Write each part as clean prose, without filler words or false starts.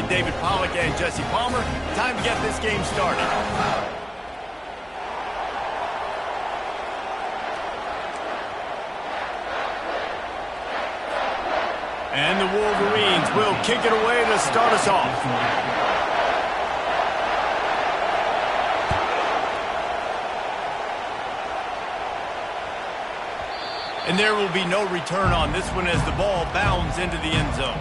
by David Pollock and Jesse Palmer. Time to get this game started. And the Wolverines will kick it away to start us off. And there will be no return on this one as the ball bounds into the end zone.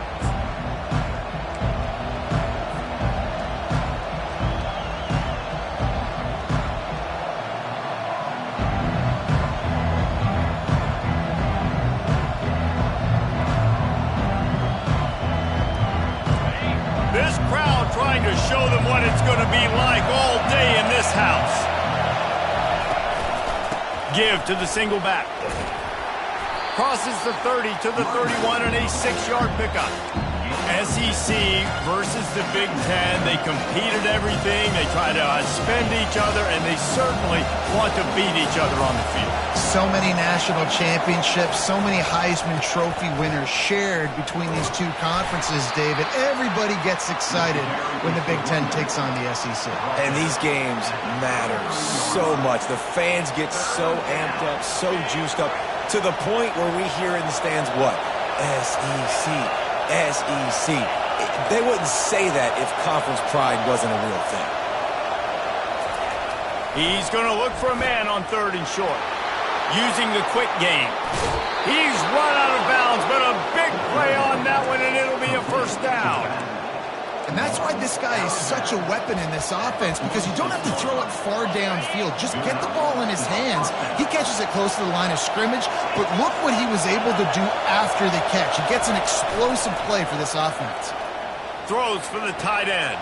This crowd trying to show them what it's going to be like all day in this house. Give to the single back. Crosses the 30 to the 31 and a 6-yard pickup. SEC versus the Big Ten. They compete at everything. They try to spend each other, and they certainly want to beat each other on the field. So many national championships, so many Heisman Trophy winners shared between these two conferences, David. Everybody gets excited when the Big Ten takes on the SEC. And these games matter so much. The fans get so amped up, so juiced up, to the point where we hear in the stands what? SEC, SEC. They wouldn't say that if conference pride wasn't a real thing. He's going to look for a man on 3rd and short. Using the quick game. He's run out of bounds, but a big play on that one, and it'll be a first down. And that's why this guy is such a weapon in this offense, because you don't have to throw it far downfield. Just get the ball in his hands. He catches it close to the line of scrimmage, but look what he was able to do after the catch. He gets an explosive play for this offense. Throws for the tight end.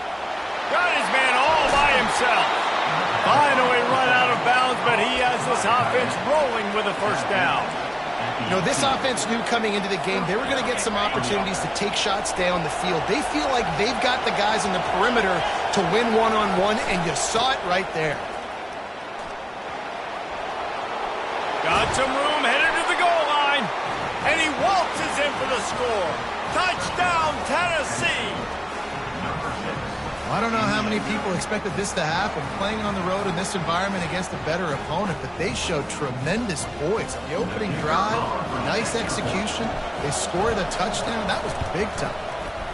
Got his man all by himself. Finally run out of bounds, but he has this offense rolling with a first down. You know, this offense knew coming into the game they were going to get some opportunities to take shots down the field. They feel like they've got the guys on the perimeter to win one-on-one, and you saw it right there. Got some room, headed to the goal line, and he waltzes in for the score. Touchdown, Tennessee! I don't know how many people expected this to happen, playing on the road in this environment against a better opponent, but they showed tremendous poise. The opening drive, nice execution. They scored a touchdown. That was big time.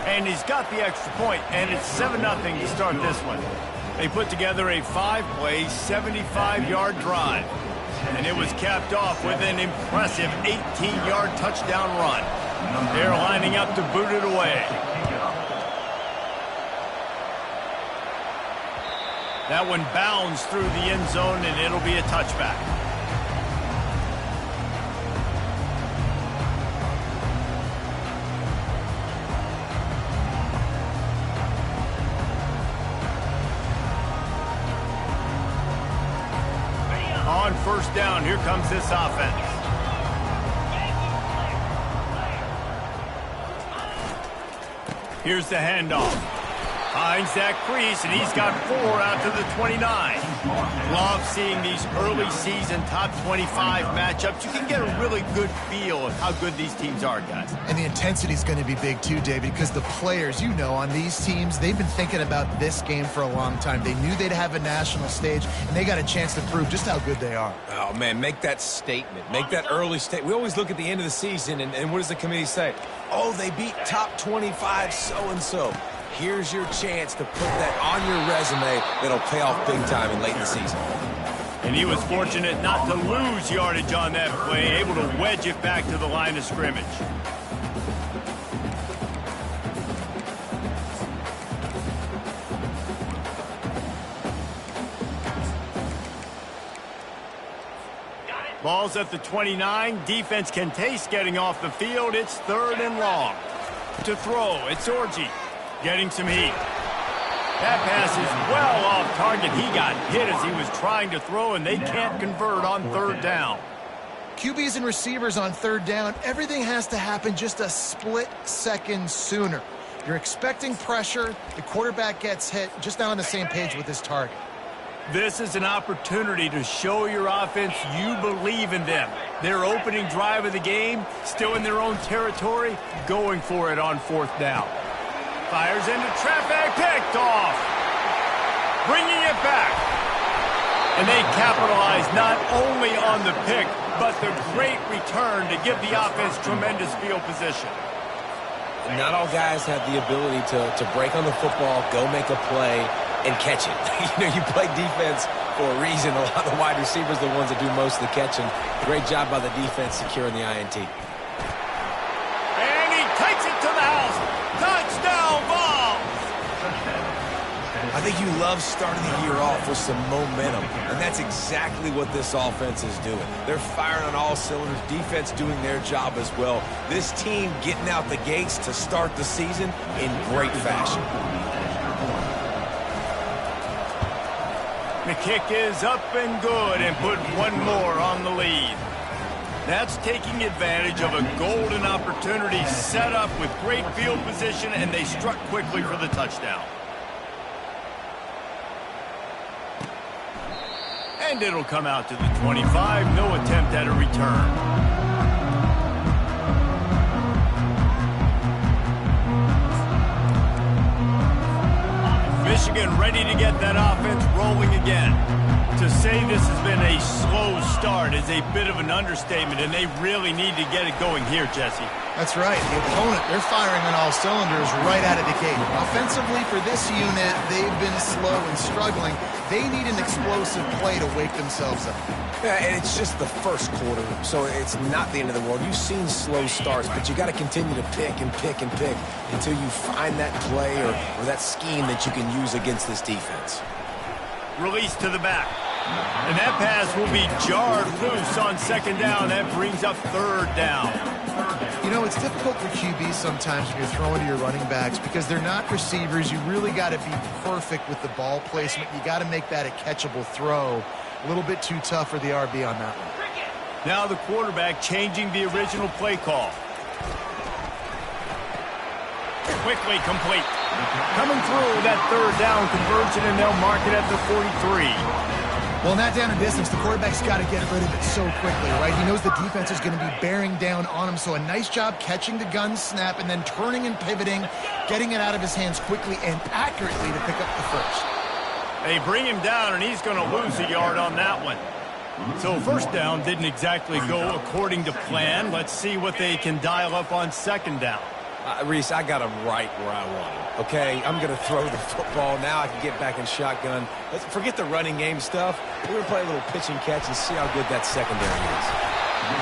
And he's got the extra point, and it's 7-0 to start this one. They put together a 5-play, 75-yard drive, and it was capped off with an impressive 18-yard touchdown run. They're lining up to boot it away. That one bounds through the end zone, and it'll be a touchback. On first down, here comes this offense. Here's the handoff. Finds that crease, and he's got 4 out to the 29. Love seeing these early season top 25 matchups. You can get a really good feel of how good these teams are, guys. And the intensity is going to be big too, David, because the players, you know, on these teams, they've been thinking about this game for a long time. They knew they'd have a national stage, and they got a chance to prove just how good they are. Oh, man, make that statement. Make that early statement. We always look at the end of the season, and what does the committee say? Oh, they beat top 25 so-and-so. Here's your chance to put that on your resume that'll pay off big time in late in the season. And he was fortunate not to lose yardage on that play, able to wedge it back to the line of scrimmage. Ball's at the 29. Defense can taste getting off the field. It's 3rd and long. To throw, it's Orji. Getting some heat. That pass is well off target. He got hit as he was trying to throw, and they can't convert on 3rd down. QBs and receivers on 3rd down, everything has to happen just a split second sooner. You're expecting pressure, the quarterback gets hit, just not on the same page with his target. This is an opportunity to show your offense you believe in them. Their opening drive of the game, still in their own territory, going for it on 4th down. Fires into traffic, picked off. Bringing it back. And they capitalize not only on the pick, but the great return to give the offense tremendous field position. Not all guys have the ability to break on the football, go make a play, and catch it. You play defense for a reason. A lot of the wide receivers are the ones that do most of the catching. Great job by the defense securing the INT. And he takes it to the house. Touchdown ball. I think you love starting the year off with some momentum, and that's exactly what this offense is doing. They're firing on all cylinders, defense doing their job as well. This team getting out the gates to start the season in great fashion. The kick is up and good and put one more on the lead. That's taking advantage of a golden opportunity set up with great field position, and they struck quickly for the touchdown. And it'll come out to the 25. No attempt at a return. Michigan ready to get that offense rolling again. To say this has been a slow start is a bit of an understatement, and they really need to get it going here, Jesse. That's right. The opponent, they're firing on all cylinders right out of the gate. Offensively, for this unit, they've been slow and struggling. They need an explosive play to wake themselves up. Yeah, and it's just the first quarter, so it's not the end of the world. You've seen slow starts, but you got to continue to pick and pick and pick until you find that play or that scheme that you can use against this defense. Release to the back. And that pass will be jarred loose on second down. That brings up third down. You know, it's difficult for QBs sometimes when you're throwing to your running backs because they're not receivers. You really got to be perfect with the ball placement. You got to make that a catchable throw. A little bit too tough for the RB on that one. Now the quarterback changing the original play call. Quickly complete. Coming through that third down conversion, and they'll mark it at the 43. Well, in that down and distance, the quarterback's got to get rid of it so quickly, right? He knows the defense is going to be bearing down on him, so a nice job catching the gun snap and then turning and pivoting, getting it out of his hands quickly and accurately to pick up the first. They bring him down, and he's going to lose a yard on that one. So first down didn't exactly go according to plan. Let's see what they can dial up on second down. Reese, I got him right where I want him. Okay, I'm going to throw the football. Now I can get back in shotgun. Let's forget the running game stuff. We're going to play a little pitch and catch and see how good that secondary is.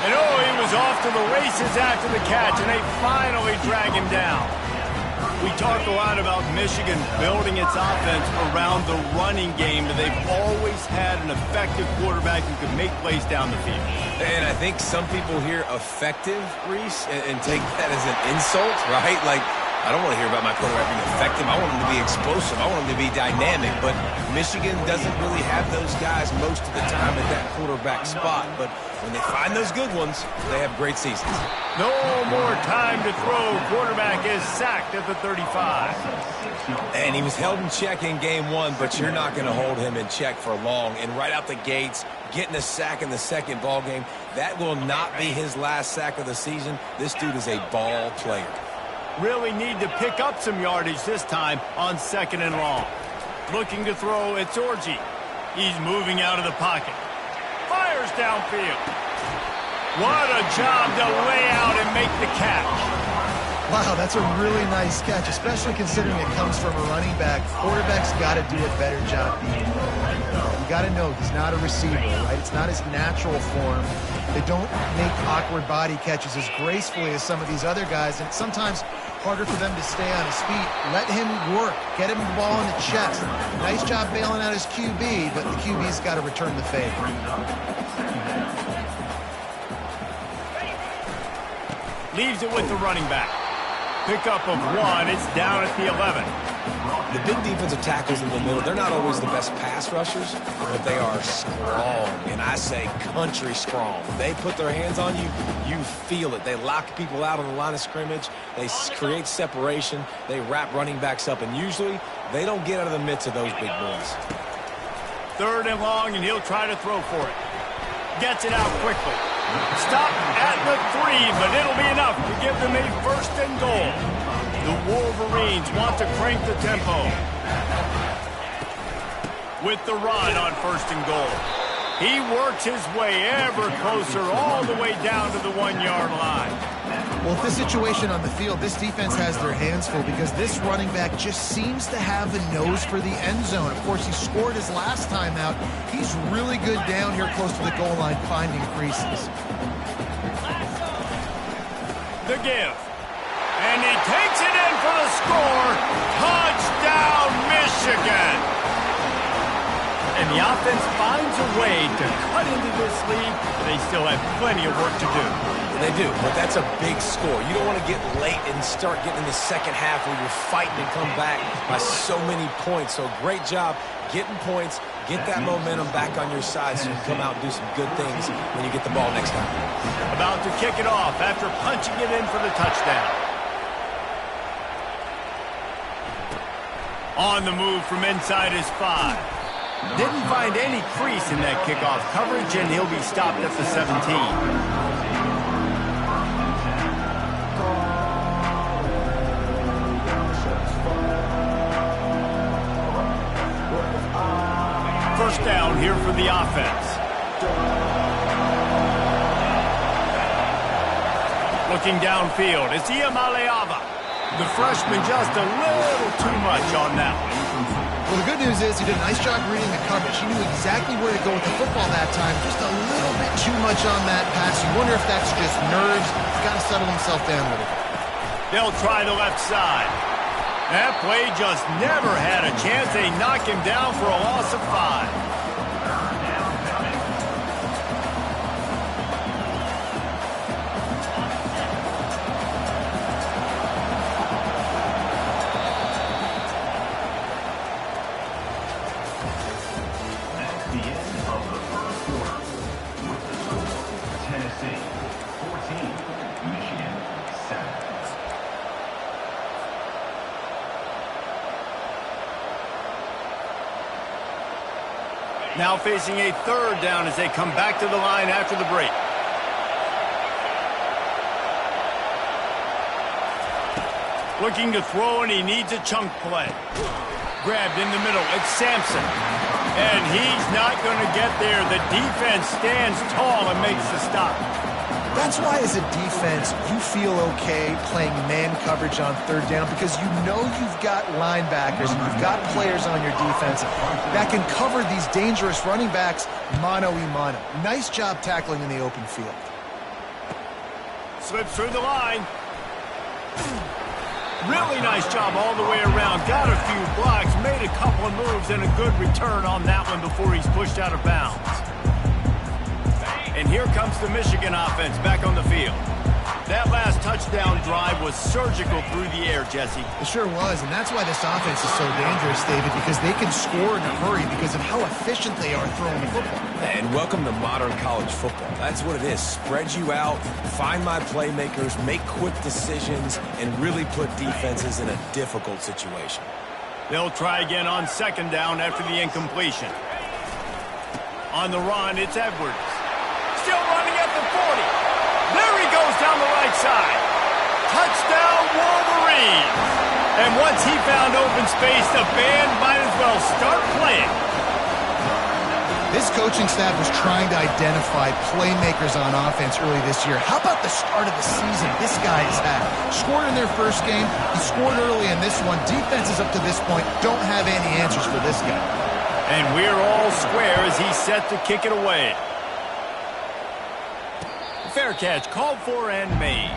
And oh, he was off to the races after the catch, and they finally drag him down. We talk a lot about Michigan building its offense around the running game, but they've always had an effective quarterback who can make plays down the field. And I think some people hear effective, Reese, and take that as an insult, right? Like, I don't want to hear about my quarterback being effective. I want him to be explosive. I want him to be dynamic. But Michigan doesn't really have those guys most of the time at that quarterback spot. But when they find those good ones, they have great seasons. No more time to throw. Quarterback is sacked at the 35. And he was held in check in game one, but you're not going to hold him in check for long. And right out the gates, getting a sack in the second ball game, that will not be his last sack of the season. This dude is a ball player. Really need to pick up some yardage this time on second and long. Looking to throw, it's Orji. He's moving out of the pocket. Fires downfield. What a job to lay out and make the catch. Wow, that's a really nice catch, especially considering it comes from a running back. Quarterback's got to do a better job beating him. You got to know he's not a receiver, right? It's not his natural form. They don't make awkward body catches as gracefully as some of these other guys, and it's sometimes harder for them to stay on his feet. Let him work. Get him the ball in the chest. Nice job bailing out his QB, but the QB's got to return the favor. Leaves it with the running back. Pickup of one. It's down at the 11. The big defensive tackles in the middle, they're not always the best pass rushers, but they are strong, and I say country strong. When they put their hands on you, you feel it. They lock people out on the line of scrimmage. They create separation. They wrap running backs up, and usually they don't get out of the midst of those big boys. Third and long, and he'll try to throw for it. Gets it out quickly. Stop at the 3, but it'll be enough to give them a first and goal. The Wolverines want to crank the tempo. With the run on 1st and goal. He works his way ever closer all the way down to the 1-yard line. Well, with this situation on the field, this defense has their hands full because this running back just seems to have a nose for the end zone. Of course, he scored his last time out. He's really good down here close to the goal line finding creases. The give. And he takes it in for the score. Touchdown, Michigan. And the offense finds a way to cut into this lead, but they still have plenty of work to do. They do, but that's a big score. You don't want to get late and start getting in the second half where you're fighting to come back by so many points. So great job getting points, get that momentum back on your side so you can come out and do some good things when you get the ball next time. About to kick it off after punching it in for the touchdown. On the move from inside his 5. Didn't find any crease in that kickoff coverage, and he'll be stopped at the 17. First down here for the offense. Looking downfield, it's Iamaleava. The freshman just a little too much on that one. Well, the good news is he did a nice job reading the coverage. He knew exactly where to go with the football that time. Just a little bit too much on that pass. You wonder if that's just nerves. He's got to settle himself down with it. They'll try the left side. That play just never had a chance. They knock him down for a loss of 5. Now facing a 3rd down as they come back to the line after the break. Looking to throw, and he needs a chunk play. Grabbed in the middle. It's Sampson. And he's not going to get there. The defense stands tall and makes the stop. That's why, as a defense, you feel okay playing man coverage on 3rd down because you know you've got linebackers and you've got players on your defense that can cover these dangerous running backs mano-a-mano. Nice job tackling in the open field. Slips through the line. Really nice job all the way around. Got a few blocks, made a couple of moves, and a good return on that one before he's pushed out of bounds. And here comes the Michigan offense back on the field. That last touchdown drive was surgical through the air, Jesse. It sure was, and that's why this offense is so dangerous, David, because they can score in a hurry because of how efficient they are throwing the football. And welcome to modern college football. That's what it is. Spread you out, find my playmakers, make quick decisions, and really put defenses in a difficult situation. They'll try again on 2nd down after the incompletion. On the run, it's Edwards. Still running at the 40. There he goes down the right side. Touchdown, Wolverines. And once he found open space, the band might as well start playing. This coaching staff was trying to identify playmakers on offense early this year. How about the start of the season this guy has had? Scored in their first game. He scored early in this one. Defenses up to this point don't have any answers for this guy. And we're all square as he's set to kick it away. Fair catch, called for and made.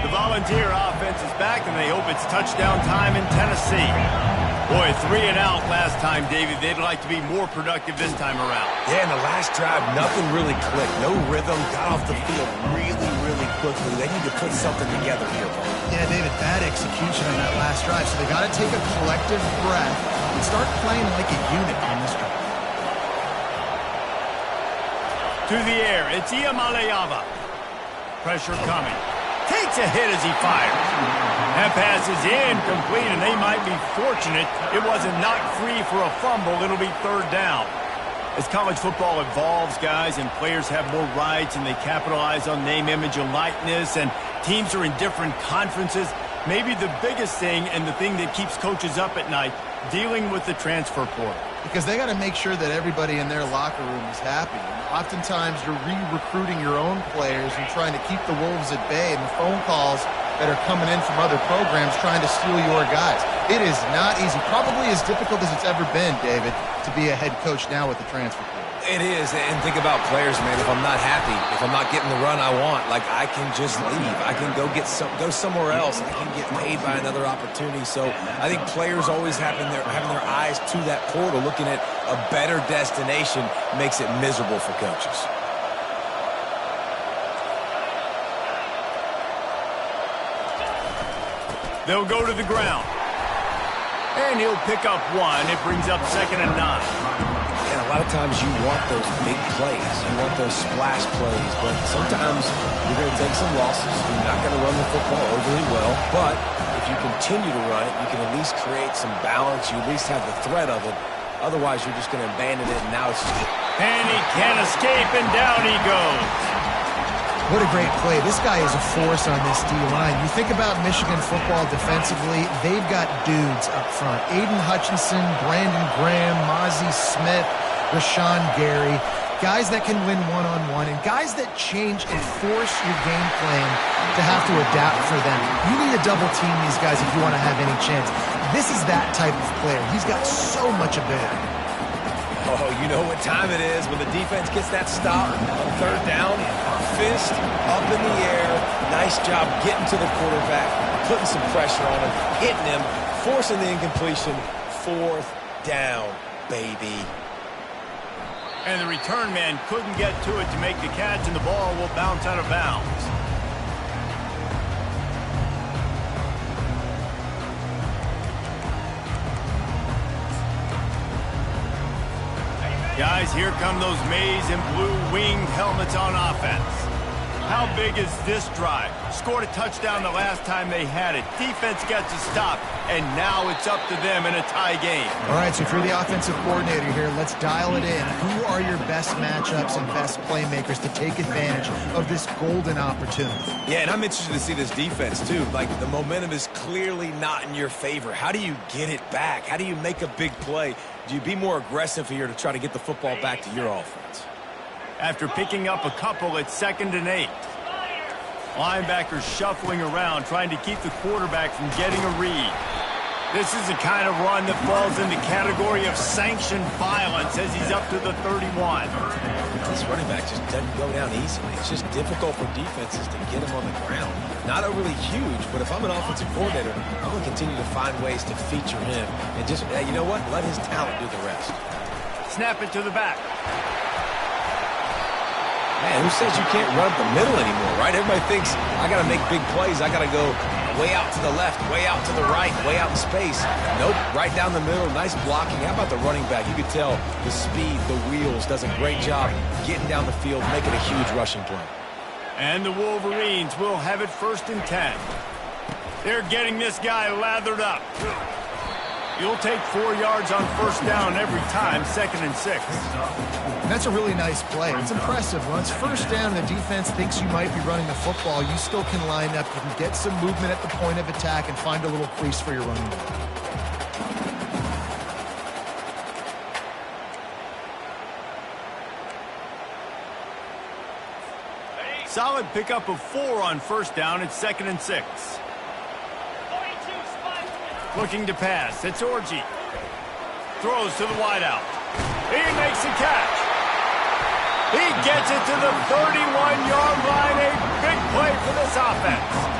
The Volunteer offense is back, and they hope it's touchdown time in Tennessee. Boy, 3 and out last time, David. They'd like to be more productive this time around. Yeah, in the last drive, nothing really clicked. No rhythm, got off the field really quickly. They need to put something together here, bro. Yeah, David, bad execution on that last drive, so they got to take a collective breath and start playing like a unit on this drive. To the air, it's Iamaleava. Pressure coming. Takes a hit as he fires. That pass is incomplete, and they might be fortunate it wasn't knocked free for a fumble. It'll be 3rd down. As college football evolves, guys, and players have more rights and they capitalize on name, image, and likeness, and teams are in different conferences, maybe the biggest thing and the thing that keeps coaches up at night, dealing with the transfer portal. Because they got to make sure that everybody in their locker room is happy. And oftentimes you're re-recruiting your own players and trying to keep the wolves at bay, and the phone calls that are coming in from other programs trying to steal your guys. It is not easy. Probably as difficult as it's ever been, David, to be a head coach now with the transfer portal. It is, and think about players, man. If I'm not happy, if I'm not getting the run I want, like, I can just leave. I can go somewhere else. I can get paid by another opportunity. So I think players always having their eyes to that portal, looking at a better destination, makes it miserable for coaches. They'll go to the ground. And he'll pick up one. It brings up 2nd and 9. And a lot of times you want those big plays. You want those splash plays. But sometimes you're going to take some losses. You're not going to run the football overly well. But if you continue to run it, you can at least create some balance. You at least have the threat of it. Otherwise, you're just going to abandon it, and now it's just... And he can't escape, and down he goes. What a great play. This guy is a force on this D-line. You think about Michigan football defensively, they've got dudes up front. Aiden Hutchinson, Brandon Graham, Mozzie Smith, Rashawn Gary. Guys that can win one-on-one and guys that change and force your game plan to have to adapt for them. You need to double team these guys if you want to have any chance. This is that type of player. He's got so much ability. Oh, you know what time it is when the defense gets that stop on 3rd down. Fist up in the air. Nice job getting to the quarterback, putting some pressure on him, hitting him, forcing the incompletion. 4th down, baby. And the return man couldn't get to it to make the catch, and the ball will bounce out of bounds. Guys, here come those maize and blue winged helmets on offense. How big is this drive? Scored a touchdown the last time they had it. Defense gets a stop, and now it's up to them in a tie game. All right, so if you're the offensive coordinator here, let's dial it in. Who are your best matchups and best playmakers to take advantage of this golden opportunity? Yeah, and I'm interested to see this defense, too. Like, the momentum is clearly not in your favor. How do you get it back? How do you make a big play? Do you be more aggressive here to try to get the football back to your offense? After picking up a couple at 2nd and 8. Linebackers shuffling around, trying to keep the quarterback from getting a read. This is the kind of run that falls in the category of sanctioned violence as he's up to the 31. This running back just doesn't go down easily. It's just difficult for defenses to get him on the ground. Not overly huge, but if I'm an offensive coordinator, I'm going to continue to find ways to feature him. And just, you know what? Let his talent do the rest. Snap it to the back. Man, who says you can't run up the middle anymore, right? Everybody thinks, I got to make big plays. I got to go way out to the left, way out to the right, way out in space. Nope, right down the middle, nice blocking. How about the running back? You could tell the speed, the wheels, does a great job getting down the field, making a huge rushing play. And the Wolverines will have it 1st and 10. They're getting this guy lathered up. You'll take 4 yards on 1st down every time, 2nd and 6. And that's a really nice play. It's impressive. When it's 1st down and the defense thinks you might be running the football, you still can line up. You can get some movement at the point of attack and find a little crease for your running back. Solid pickup of 4 on 1st down. It's 2nd and 6. Looking to pass. It's Orji. Throws to the wideout. He makes the catch. He gets it to the 31-yard line. A big play for this offense.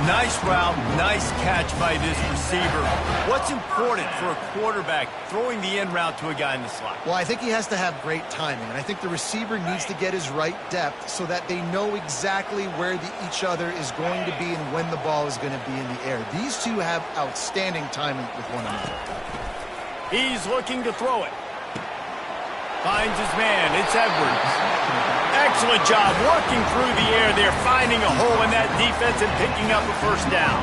Nice route, nice catch by this receiver. What's important for a quarterback throwing the in route to a guy in the slot? Well, I think he has to have great timing, and I think the receiver needs to get his right depth so that they know exactly where each other is going to be and when the ball is going to be in the air. These two have outstanding timing with one another. He's looking to throw it. Finds his man. It's Edwards. Excellent job working through the air there, finding a hole in that defense and picking up a 1st down.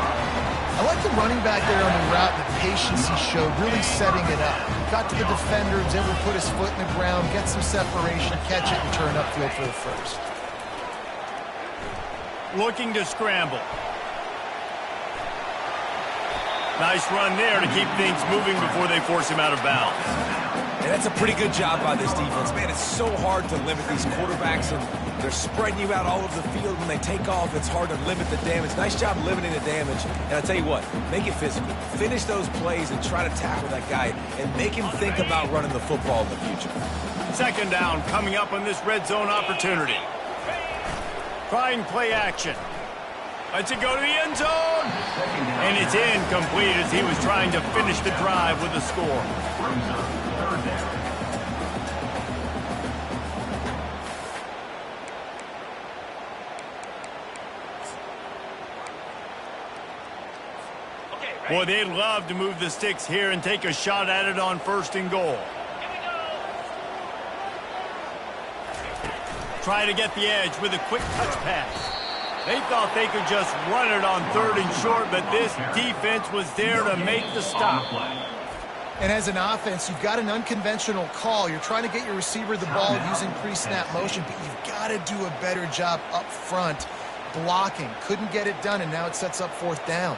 I like the running back there on the route and the patience he showed, really setting it up. got to the defender, was able to put his foot in the ground, get some separation, catch it, and turn upfield for the first. Looking to scramble. Nice run there to keep things moving before they force him out of bounds. And that's a pretty good job by this defense. Man, it's so hard to limit these quarterbacks, and they're spreading you out all over the field. When they take off, it's hard to limit the damage. Nice job limiting the damage. And I'll tell you what, make it physical. Finish those plays and try to tackle that guy and make him think about running the football in the future. Second down coming up on this red zone opportunity. Trying play action. Lets it go to the end zone. And it's incomplete as he was trying to finish the drive with a score. Boy, they'd love to move the sticks here and take a shot at it on 1st and goal. Try to get the edge with a quick touch pass. They thought they could just run it on 3rd and short, but this defense was there to make the stop. And as an offense, you've got an unconventional call. You're trying to get your receiver the ball using pre-snap motion, but you've got to do a better job up front blocking. Couldn't get it done, and now it sets up 4th down.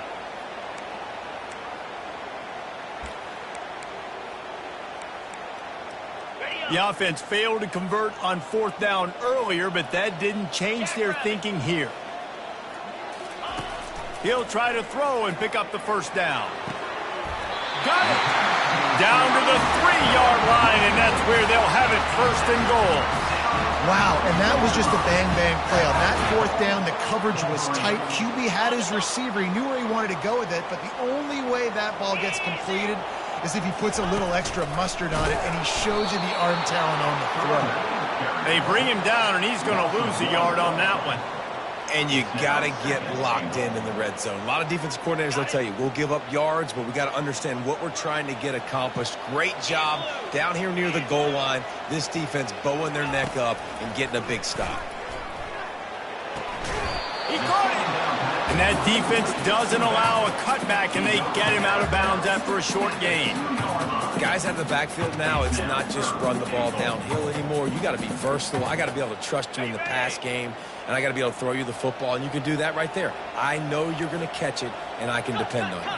The offense failed to convert on 4th down earlier, but that didn't change their thinking here. He'll try to throw and pick up the 1st down. Got it! Down to the 3-yard line, and that's where they'll have it 1st and goal. Wow, and that was just a bang-bang play. On that 4th down, the coverage was tight. QB had his receiver. He knew where he wanted to go with it, but the only way that ball gets completed is if he puts a little extra mustard on it, and he shows you the arm talent on the throw. They bring him down, and he's going to lose a yard on that one. And you got to get locked in the red zone. A lot of defensive coordinators, they'll tell you, we'll give up yards, but we got to understand what we're trying to get accomplished. Great job down here near the goal line. This defense bowing their neck up and getting a big stop. He caught it. And that defense doesn't allow a cutback, and they get him out of bounds after a short gain. Guys out of the backfield now, it's not just run the ball downhill anymore. You got to be versatile. I got to be able to trust you in the pass game, and I got to be able to throw you the football, and you can do that right there. I know you're going to catch it, and I can depend on you.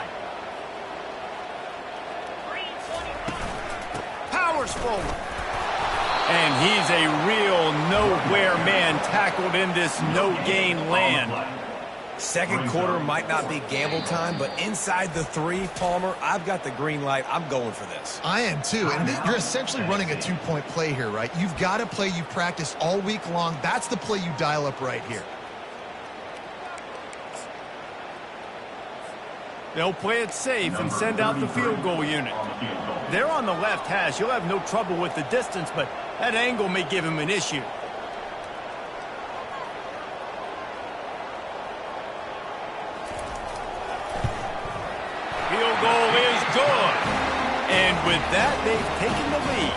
Powers forward. And he's a real nowhere man tackled in this no-gain land. Second quarter might not be gamble time, but inside the 3, Palmer, I've got the green light. I'm going for this. I am too, and you're essentially running a 2-point play here, right? You've got to play you practiced all week long. That's the play you dial up right here. They'll play it safe and send out the field goal unit. They're on the left hash. He'll have no trouble with the distance, but that angle may give him an issue. Field goal is good. And with that, they've taken the lead.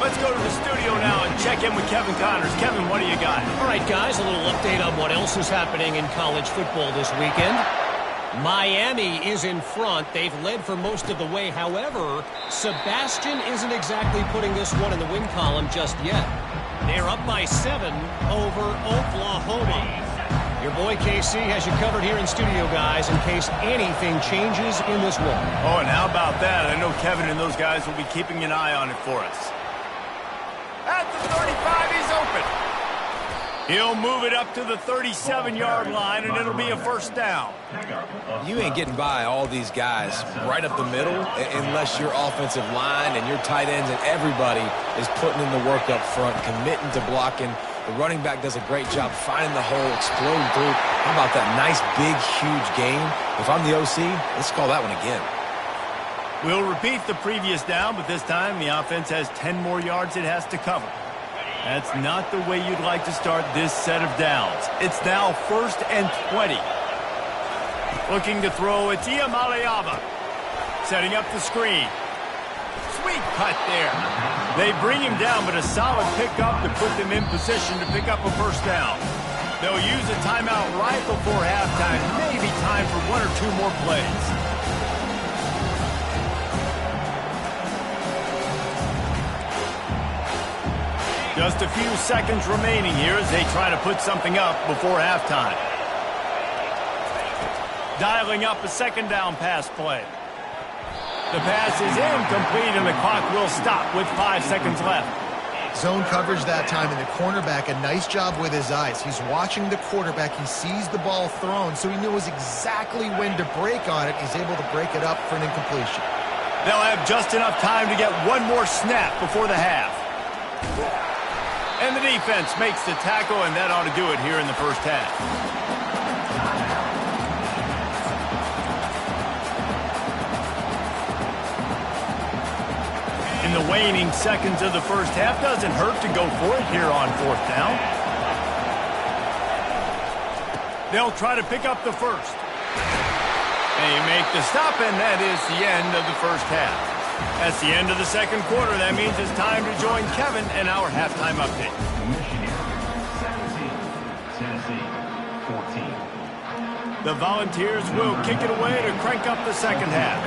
Let's go to the studio now and check in with Kevin Connors. Kevin, what do you got? All right, guys, a little update on what else is happening in college football this weekend. Miami is in front. They've led for most of the way. However, Sebastian isn't exactly putting this one in the win column just yet. They're up by 7 over Oklahoma. Your boy Kese has you covered here in studio, guys, in case anything changes in this one. Oh, and how about that? I know Kevin and those guys will be keeping an eye on it for us. At the 35, he's open. He'll move it up to the 37-yard line, and it'll be a 1st down. You ain't getting by all these guys right up the middle unless your offensive line and your tight ends and everybody is putting in the work up front, committing to blocking. The running back does a great job finding the hole, exploding through. How about that nice, big, huge game? If I'm the OC, let's call that one again. We'll repeat the previous down, but this time the offense has 10 more yards it has to cover. That's not the way you'd like to start this set of downs. It's now 1st and 20. Looking to throw, it's Iamaleava. Setting up the screen. Sweet cut there. They bring him down, but a solid pickup to put them in position to pick up a 1st down. They'll use a timeout right before halftime. Maybe time for 1 or 2 more plays. Just a few seconds remaining here as they try to put something up before halftime. Dialing up a second down pass play. The pass is incomplete and the clock will stop with 5 seconds left. Zone coverage that time, and the cornerback, a nice job with his eyes. He's watching the quarterback. He sees the ball thrown, so he knows exactly when to break on it. He's able to break it up for an incompletion. They'll have just enough time to get one more snap before the half. And the defense makes the tackle, and that ought to do it here in the first half. In the waning seconds of the first half, doesn't hurt to go for it here on 4th down. They'll try to pick up the first. They make the stop, and that is the end of the first half. That's the end of the second quarter. That means it's time to join Kevin in our halftime update. Michigan 17, Tennessee 14. The Volunteers will kick it away to crank up the second half.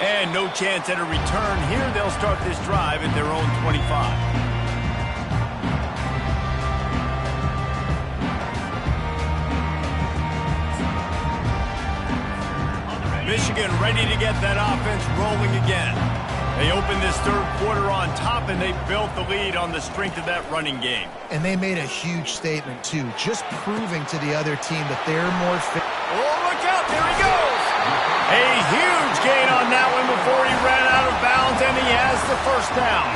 And no chance at a return here. They'll start this drive at their own 25. Michigan ready to get that offense rolling again. They opened this third quarter on top, and they built the lead on the strength of that running game. And they made a huge statement, too, just proving to the other team that they're more fit. Oh, look out. There he goes. A huge gain on that one before he ran out of bounds, and he has the first down.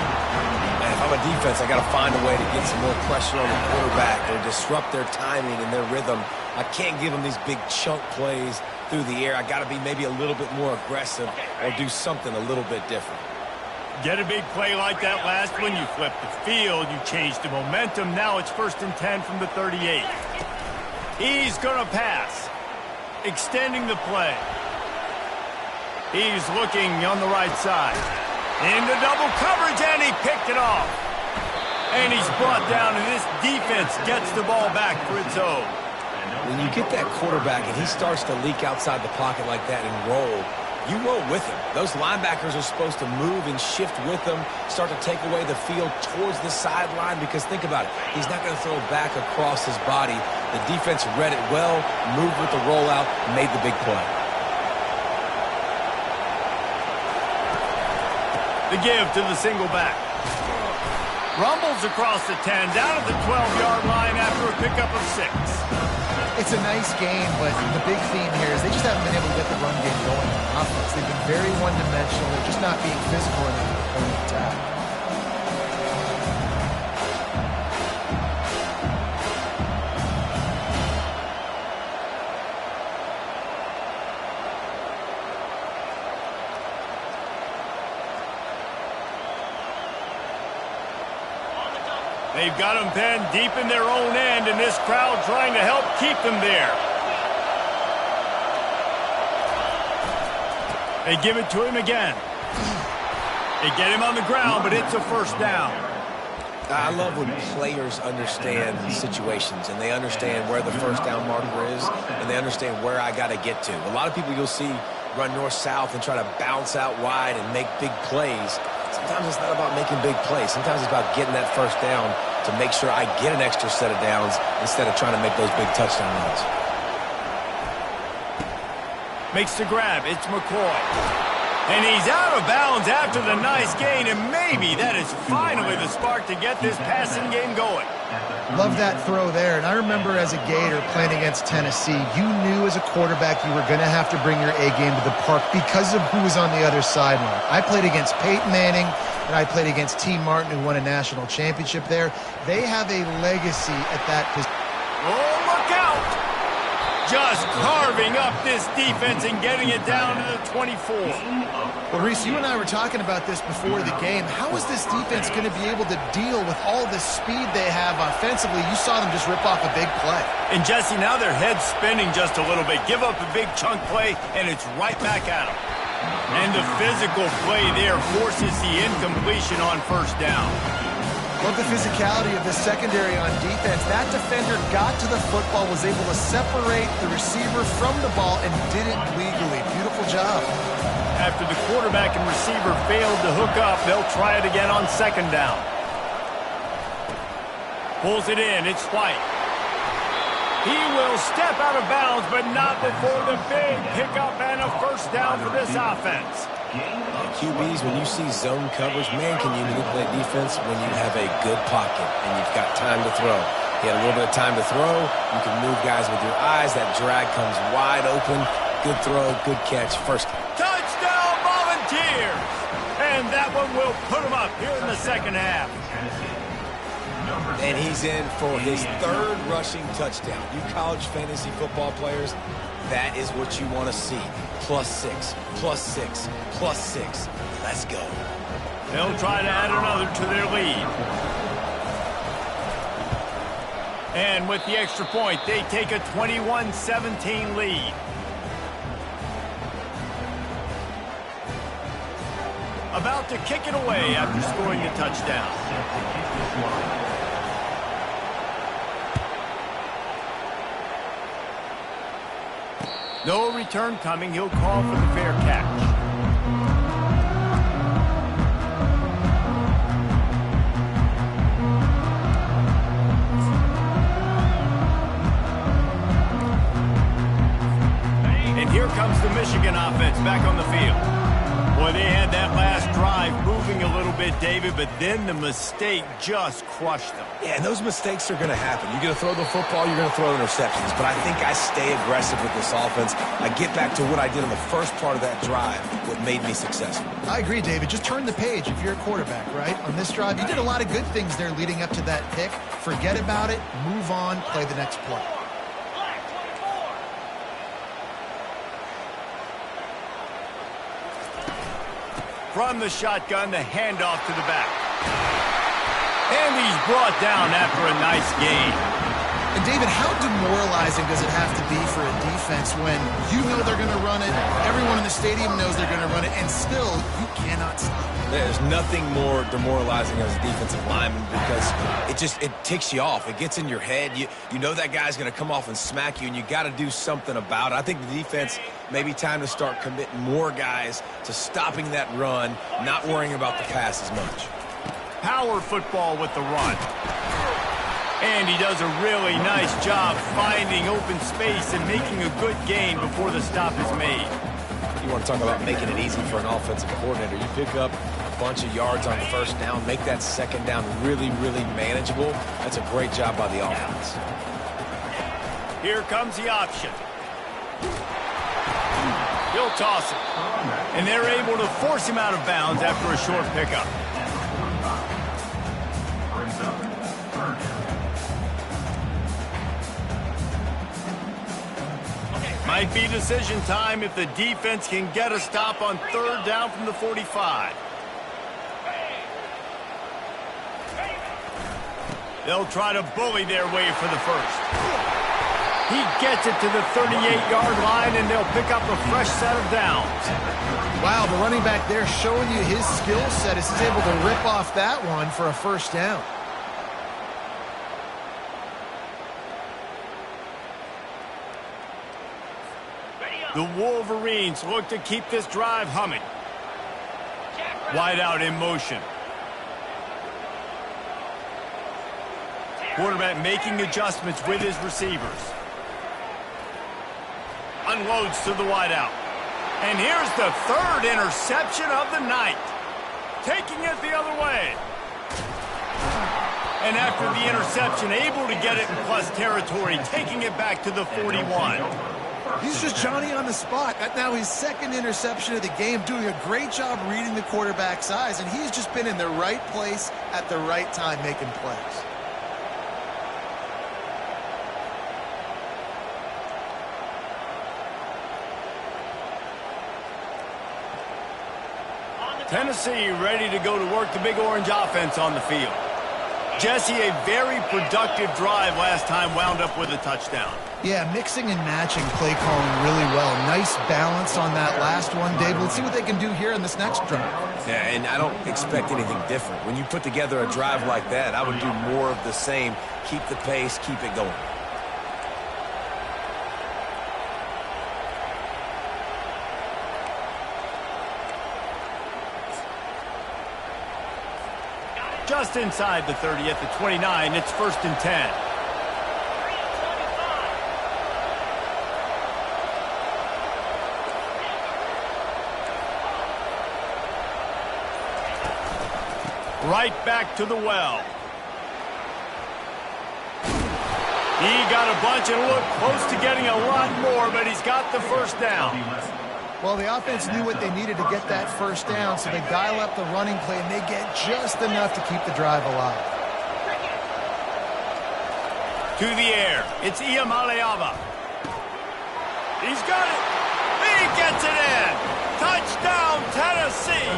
Man, if I'm a defense, I got to find a way to get some more pressure on the quarterback or disrupt their timing and their rhythm. I can't give them these big chunk plays through the air. I got to be maybe a little bit more aggressive or do something a little bit different. Get a big play like that last one, you flip the field, you change the momentum. Now it's 1st and 10 from the 38. He's going to pass, extending the play. He's looking on the right side. Into double coverage, and he picked it off. And he's brought down, and this defense gets the ball back for its own. When you get that quarterback and he starts to leak outside the pocket like that and roll, you roll with him. Those linebackers are supposed to move and shift with him, start to take away the field towards the sideline, because think about it. He's not going to throw back across his body. The defense read it well, moved with the rollout, made the big play. The give to the single back. Rumbles across the 10, down at the 12-yard line after a pickup of 6. It's a nice game, but the big theme here is they just haven't been able to get the run game going on offense. They've been very one-dimensional. They're just not being physical in the attack. They've got them pinned deep in their own end, and this crowd trying to help keep them there. They give it to him again. They get him on the ground, but it's a first down. I love when players understand situations, and they understand where the first down marker is, and they understand where I got to get to. A lot of people you'll see run north-south and try to bounce out wide and make big plays. Sometimes it's not about making big plays. Sometimes it's about getting that first down to make sure I get an extra set of downs instead of trying to make those big touchdown runs. Makes the grab. It's McCoy. And he's out of bounds after the nice gain, and maybe that is finally the spark to get this passing game going. Love that throw there. And I remember as a Gator playing against Tennessee, you knew as a quarterback you were going to have to bring your A game to the park because of who was on the other sideline. I played against Peyton Manning, and I played against T. Martin, who won a national championship there. They have a legacy at that position. Oh, look out! Just carving up this defense and getting it down to the 24. Well, Reese, you and I were talking about this before the game. How is this defense going to be able to deal with all the speed they have offensively? You saw them just rip off a big play. And, Jesse, now their head's spinning just a little bit. Give up a big chunk play, and it's right back at them. And the physical play there forces the incompletion on first down. Love the physicality of this secondary on defense. That defender got to the football, was able to separate the receiver from the ball, and did it legally. Beautiful job. After the quarterback and receiver failed to hook up, they'll try it again on second down. Pulls it in. It's White. He will step out of bounds, but not before the big pickup and a first down for this offense. QBs, when you see zone coverage, man, can you manipulate defense when you have a good pocket and you've got time to throw. He had a little bit of time to throw. You can move guys with your eyes. That drag comes wide open. Good throw, good catch, first down. Touchdown, Volunteers! And that one will put him up here in the second half. And he's in for his third rushing touchdown. You college fantasy football players, that is what you want to see. +6, +6, +6. Let's go. They'll try to add another to their lead. And with the extra point, they take a 21-17 lead. About to kick it away after scoring the touchdown. No return coming. He'll call for the fair catch. And here comes the Michigan offense back on the field. Boy, they had that last drive moving a little bit, David, but then the mistake just crushed them. Yeah, and those mistakes are going to happen. You're going to throw the football, you're going to throw interceptions. But I think I stay aggressive with this offense. I get back to what I did in the first part of that drive, what made me successful. I agree, David. Just turn the page if you're a quarterback, right? On this drive, you did a lot of good things there leading up to that pick. Forget about it, move on, play the next play. From the shotgun, the handoff to the back. And he's brought down after a nice gain. And David, how demoralizing does it have to be for a defense when you know they're going to run it, everyone in the stadium knows they're going to run it, and still you cannot stop it? There's nothing more demoralizing as a defensive lineman because it ticks you off. It gets in your head. You know that guy's going to come off and smack you, and you got to do something about it. I think the defense maybe time to start committing more guys to stopping that run, not worrying about the pass as much. Power football with the run. And he does a really nice job finding open space and making a good gain before the stop is made. You want to talk about making it easy for an offensive coordinator. You pick up a bunch of yards on first down, make that second down really, really manageable. That's a great job by the offense. Here comes the option. He'll toss it. And they're able to force him out of bounds after a short pickup. Might be decision time if the defense can get a stop on third down from the 45. They'll try to bully their way for the first. He gets it to the 38-yard line, and they'll pick up a fresh set of downs. Wow, the running back there showing you his skill set as he's able to rip off that one for a first down. The Wolverines look to keep this drive humming. Wide out in motion. Quarterback making adjustments with his receivers. Unloads to the wide out. And here's the third interception of the night. Taking it the other way. And after the interception, able to get it in plus territory, taking it back to the 41. He's just Johnny on the spot. Now his second interception of the game, doing a great job reading the quarterback's eyes, and he's just been in the right place at the right time making plays. Tennessee ready to go to work the Big Orange offense on the field. Jesse, a very productive drive last time wound up with a touchdown. Yeah, mixing and matching play calling really well. Nice balance on that last one, Dave. Let's see what they can do here in this next drive. Yeah, and I don't expect anything different. When you put together a drive like that, I would do more of the same. Keep the pace, keep it going. Just inside the 30 at the 29, it's 1st and 10. Right back to the well. He got a bunch and looked close to getting a lot more, but he's got the first down. Well, the offense knew what they needed to get that first down, so they dial up the running play, and they get just enough to keep the drive alive. To the air, it's Iamaleava. He's got it. He gets it in. Touchdown, Tennessee.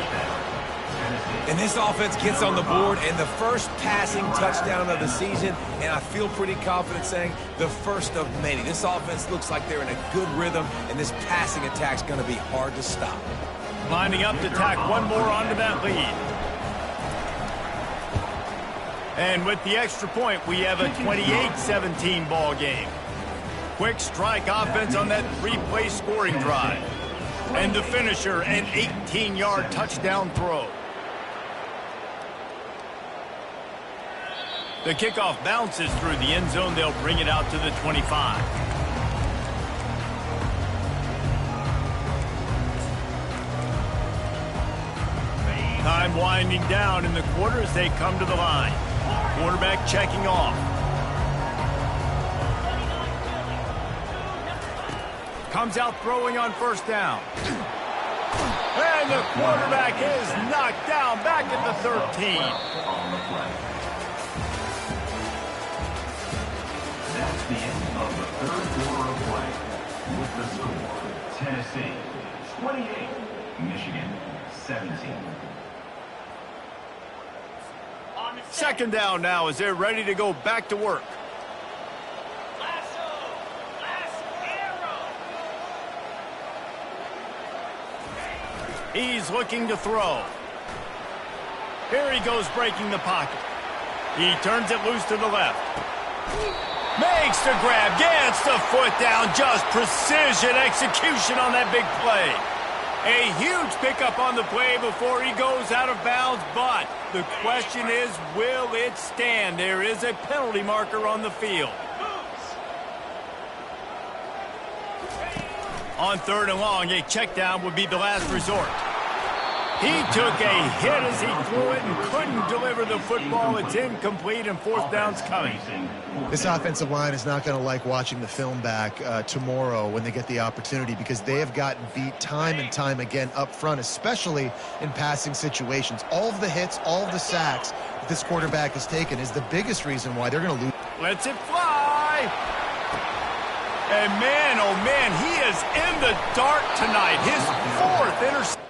And this offense gets on the board, and the first passing touchdown of the season, and I feel pretty confident saying the first of many. This offense looks like they're in a good rhythm, and this passing attack's going to be hard to stop. Lining up to tack one more onto that lead. And with the extra point, we have a 28-17 ball game. Quick strike offense on that three-play scoring drive. And the finisher, an 18-yard touchdown throw. The kickoff bounces through the end zone. They'll bring it out to the 25. Time winding down in the quarter as they come to the line. Quarterback checking off. Comes out throwing on first down. And the quarterback is knocked down back at the 13. On the play. That's the end of the third quarter of play. With the score, Tennessee 28, Michigan 17. Second down now as they're ready to go back to work. He's looking to throw. Here he goes breaking the pocket. He turns it loose to the left. Makes the grab, gets the foot down, just precision execution on that big play. A huge pickup on the play before he goes out of bounds, but the question is, will it stand? There is a penalty marker on the field. On third and long, a check down would be the last resort. He took a hit as he threw it and couldn't deliver the football. It's incomplete and fourth down's coming. This offensive line is not going to like watching the film back tomorrow when they get the opportunity, because they have gotten beat time and time again up front, especially in passing situations. All of the hits, all of the sacks that this quarterback has taken is the biggest reason why they're going to lose. Lets it fly. And man, oh man, he is in the dark tonight. His fourth interception.